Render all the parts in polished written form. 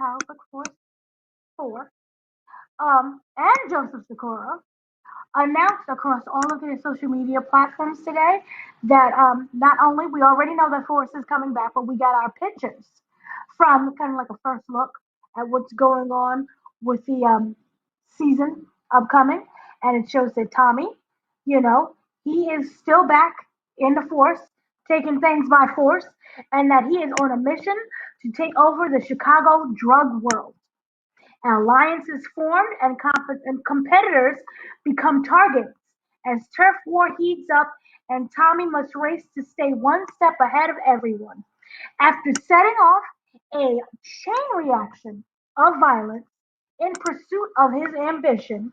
Tariq Force 4, and Joseph Sikora announced across all of their social media platforms today that not only we already know that Force is coming back, but we got our pictures from kind of like a first look at what's going on with the season upcoming, and it shows that Tommy, you know, he is still back in the Force, taking things by force, and that he is on a mission to take over the Chicago drug world. An alliance is formed and competitors become targets as turf war heats up and Tommy must race to stay one step ahead of everyone. After setting off a chain reaction of violence in pursuit of his ambition,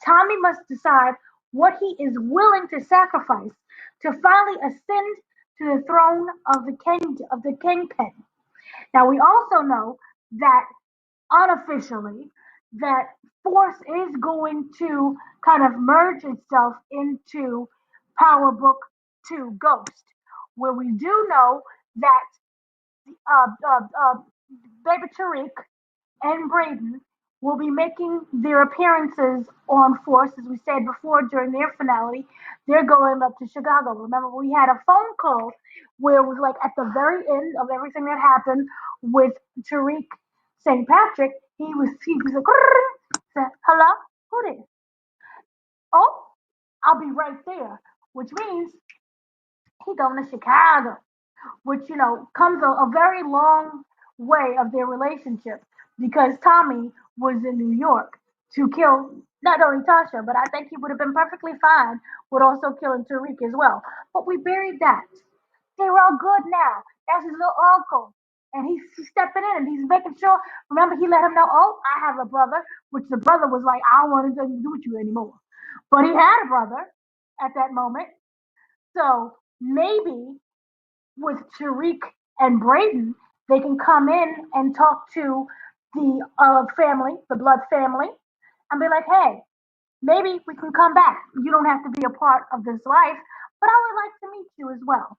Tommy must decide what he is willing to sacrifice to finally ascend to the throne of the kingpin. Now we also know that unofficially that Force is going to kind of merge itself into Power Book 2 Ghost, where we do know that uh, uh, uh, Baby Tariq and Braden will be making their appearances on Force, as we said before during their finale. They're going up to Chicago. Remember, we had a phone call where it was like at the very end of everything that happened with Tariq St. Patrick. He was like, said, "Hello, who this? Oh, I'll be right there," which means he going to Chicago, which comes a very long way of their relationship because Tommy was in New York to kill not only Tasha, but I think he would have been perfectly fine with also killing Tariq as well. But we buried that. They're all good now. That's his little uncle. And he's stepping in and he's making sure. Remember, he let him know, oh, I have a brother, which the brother was like, I don't want anything to do with you anymore. But he had a brother at that moment. So maybe with Tariq and Braden, they can come in and talk to the family, the blood family, and be like, hey, maybe we can come back. You don't have to be a part of this life, but I would like to meet you as well.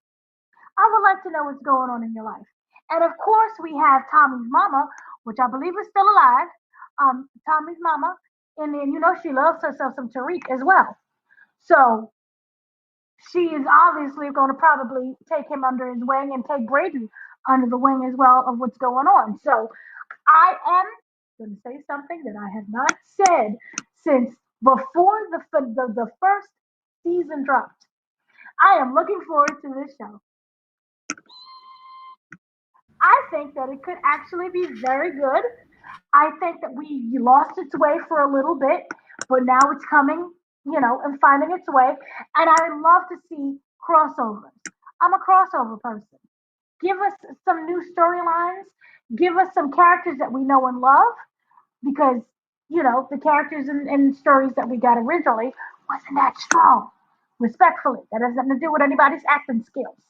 I would like to know what's going on in your life. And of course, we have Tommy's mama, which I believe is still alive. Tommy's mama, and then she loves herself some Tariq as well. So she is obviously going to probably take him under his wing and take Braden under the wing as well of what's going on. So I am going to say something that I have not said since before the first season dropped. I am looking forward to this show. I think that it could actually be very good. I think that we lost its way for a little bit, but now it's coming, and finding its way. And I love to see crossovers. I'm a crossover person. Give us some new storylines. Give us some characters that we know and love, because the characters and stories that we got originally wasn't that strong. Respectfully, that has nothing to do with anybody's acting skills.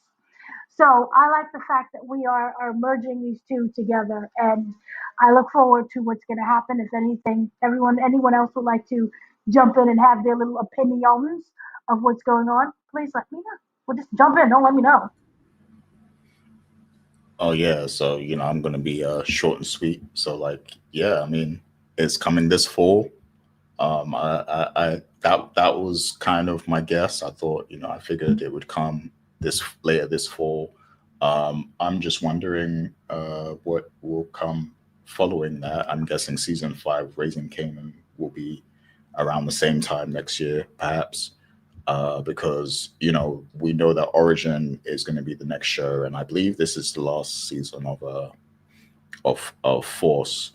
So I like the fact that we are merging these two together, and I look forward to what's going to happen. If anything, anyone else would like to jump in and have their little opinions of what's going on, please let me know. Well, just jump in. Don't let me know. Oh yeah, so I'm gonna be short and sweet. So like, yeah, I mean, it's coming this fall. That was kind of my guess. I thought, I figured it would come this later this fall. I'm just wondering what will come following that. I'm guessing season five, Raising Canaan, will be around the same time next year, perhaps. Because we know that Origin is going to be the next show, and I believe this is the last season of Force.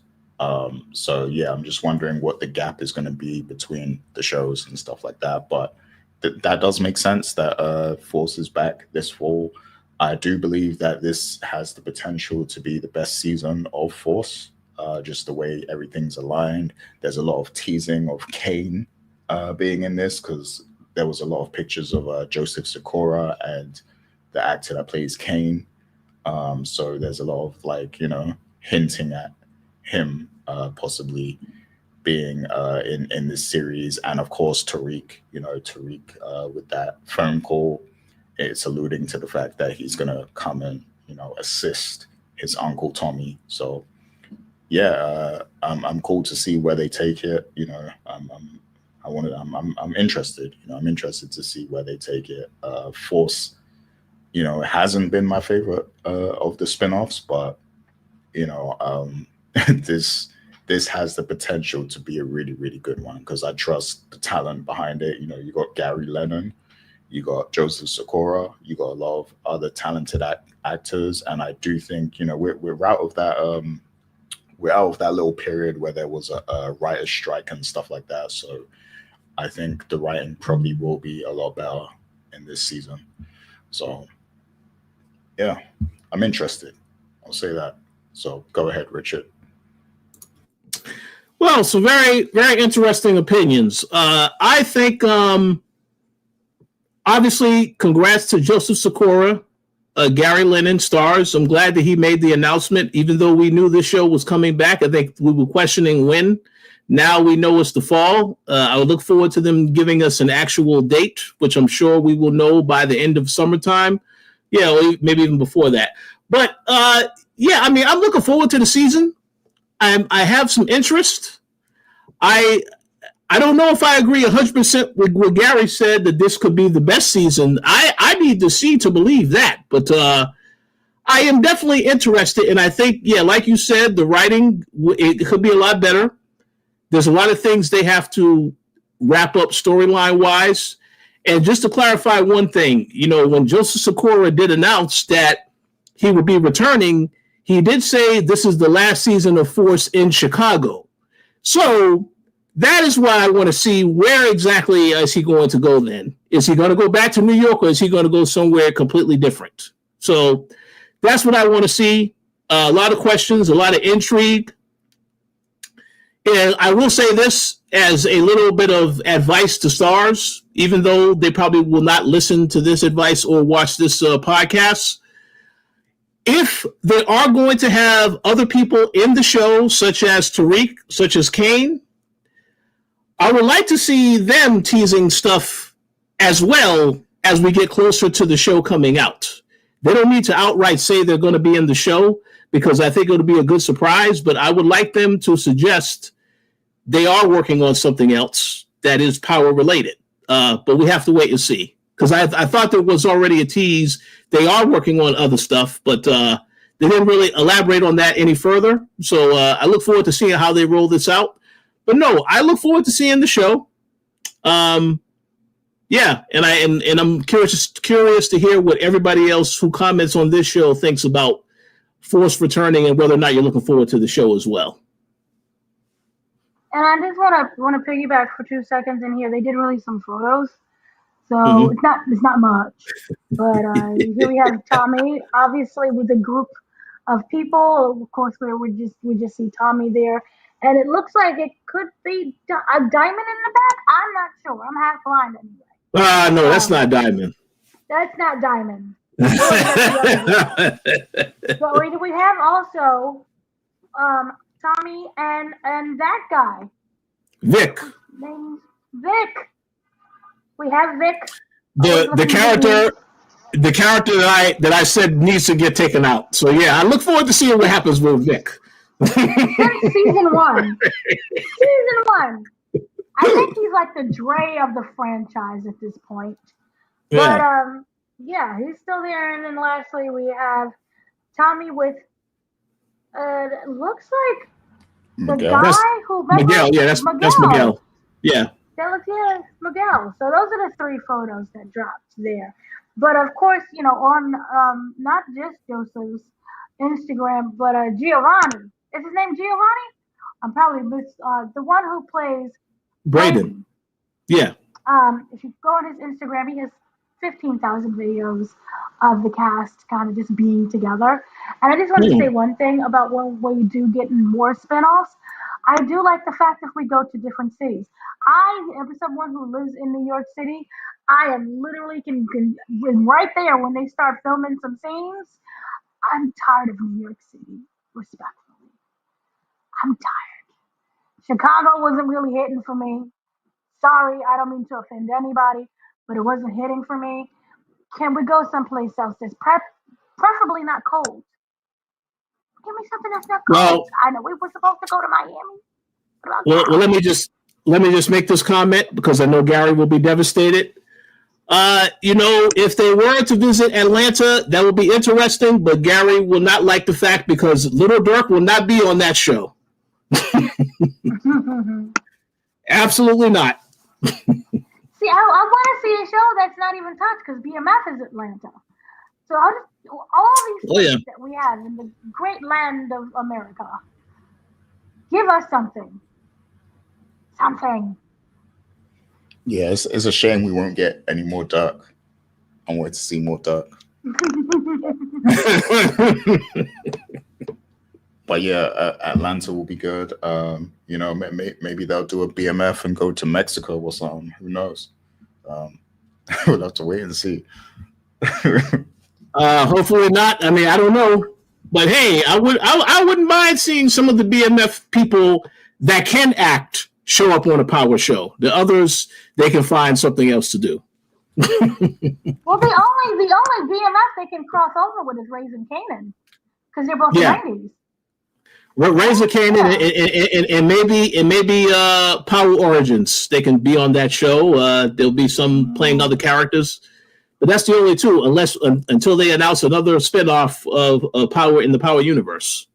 So yeah, I'm just wondering what the gap is going to be between the shows and stuff like that. But that does make sense that Force is back this fall. I do believe that this has the potential to be the best season of Force. Just the way everything's aligned. There's a lot of teasing of Kane being in this because there was a lot of pictures of Joseph Sikora and the actor that plays Kane. So there's a lot of hinting at him possibly being in this series, and of course Tariq. Tariq with that phone call, it's alluding to the fact that he's gonna come and assist his uncle Tommy. So yeah, I'm cool to see where they take it. I'm interested. I'm interested to see where they take it. Force, it hasn't been my favorite of the spin-offs, but this this has the potential to be a really, really good one because I trust the talent behind it. You got Gary Lennon, you got Joseph Sikora, you got a lot of other talented actors, and I do think we're out of that we're out of that little period where there was a writer's strike and stuff like that. So I think the writing probably will be a lot better in this season. So yeah, I'm interested. I'll say that. So go ahead, Richard. Well, some very, very interesting opinions. I think, obviously, congrats to Joseph Sikora, Gary Lennon, Starz. I'm glad that he made the announcement, even though we knew this show was coming back. I think we were questioning when. Now we know it's the fall. I would look forward to them giving us an actual date, which I'm sure we will know by the end of summertime. Yeah, or maybe even before that. But yeah, I mean, I'm looking forward to the season. I have some interest. I don't know if I agree 100% with what Gary said that this could be the best season. I need to see to believe that. But I am definitely interested. And I think, yeah, like you said, the writing, it could be a lot better. There's a lot of things they have to wrap up storyline-wise. And just to clarify one thing, when Joseph Sikora did announce that he would be returning, he did say this is the last season of Force in Chicago. So that is why I want to see where exactly is he going to go then. Is he going to go back to New York or is he going to go somewhere completely different? So that's what I want to see. A lot of questions, a lot of intrigue. And I will say this as a little bit of advice to Starz, even though they probably will not listen to this advice or watch this podcast. If they are going to have other people in the show, such as Tariq, such as Kane, I would like to see them teasing stuff as well as we get closer to the show coming out. They don't need to outright say they're going to be in the show because I think it'll be a good surprise, but I would like them to suggest they are working on something else that is power related. But we have to wait and see. Because I thought there was already a tease. They are working on other stuff, but they didn't really elaborate on that any further. So I look forward to seeing how they roll this out. But no, I look forward to seeing the show. Yeah, and I'm curious to hear what everybody else who comments on this show thinks about Force returning and whether or not you're looking forward to the show as well. And I just want to piggyback for 2 seconds in here. They did release some photos. So it's not much, but here we have Tommy, obviously with a group of people. Of course, we just see Tommy there, and it looks like it could be a diamond in the back. I'm not sure. I'm half blind anyway. No, that's not diamond. That's not diamond. But we have also Tommy and that guy, Vic. named Vic. We have Vic. The character that I said needs to get taken out. So yeah, I look forward to seeing what happens with Vic. Since season one. I think he's like the Dre of the franchise at this point. Yeah. But yeah, he's still there. And then lastly, we have Tommy with looks like the Miguel. guy who Miguel. Yeah, that's Miguel. Yeah. That looks, yeah, Miguel. So those are the 3 photos that dropped there. But of course, on not just Joseph's Instagram, but Giovanni. Is his name Giovanni? I'm probably the one who plays Braden. Yeah. If you go on his Instagram, he has 15,000 videos of the cast kind of just being together. And I just want to say one thing about when we do get more spinoffs. I do like the fact that we go to different cities. I am someone who lives in New York City. I am literally can right there when they start filming some scenes. I'm tired of New York City, respectfully. I'm tired. Chicago wasn't really hitting for me. Sorry, I don't mean to offend anybody, but it wasn't hitting for me. Can we go someplace else that's preferably not cold? Give me something that's not Well- cold. I know we were supposed to go to Miami. Well, let me just make this comment because I know Gary will be devastated. If they were to visit Atlanta, that would be interesting, but Gary will not like the fact because Little Dirk will not be on that show. Absolutely not. See, I want to see a show that's not even touched because BMF is Atlanta. So all these things that we have in the great land of America, give us something. Something. Yeah, it's a shame we won't get any more Dirk. I wanted to see more Dirk. But yeah, Atlanta will be good. Maybe they'll do a BMF and go to Mexico or something. Who knows? We'll have to wait and see. Hopefully not. I mean, I don't know, but hey, I wouldn't mind seeing some of the BMF people that can act show up on a power show. The others, they can find something else to do. Well, the only BMF they can cross over with is Raising Canaan because they're both 90s. Well, Raising Canaan and maybe Power Origins. They can be on that show. There'll be some playing other characters, but that's the only two, until they announce another spinoff of Power in the Power universe.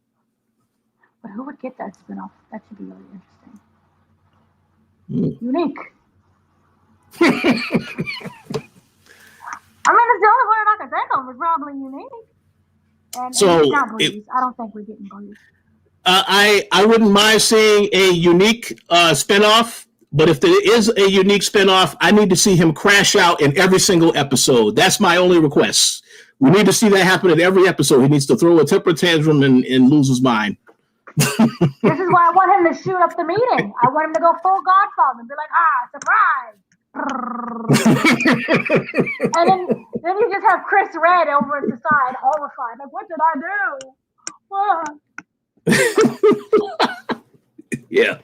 But who would get that spinoff? That should be really interesting. Unique. I mean, it's the only word I can think of is probably Unique. And it's not Breeze. I don't think we're getting Breeze. I wouldn't mind seeing a Unique spinoff, but if there is a Unique spinoff, I need to see him crash out in every single episode. That's my only request. We need to see that happen in every episode. He needs to throw a temper tantrum and lose his mind. This is why I want him to shoot up the meeting. I want him to go full Godfather and be like, surprise. And then you just have Chris Red over at the side, horrified. Like, what did I do? What? Yeah.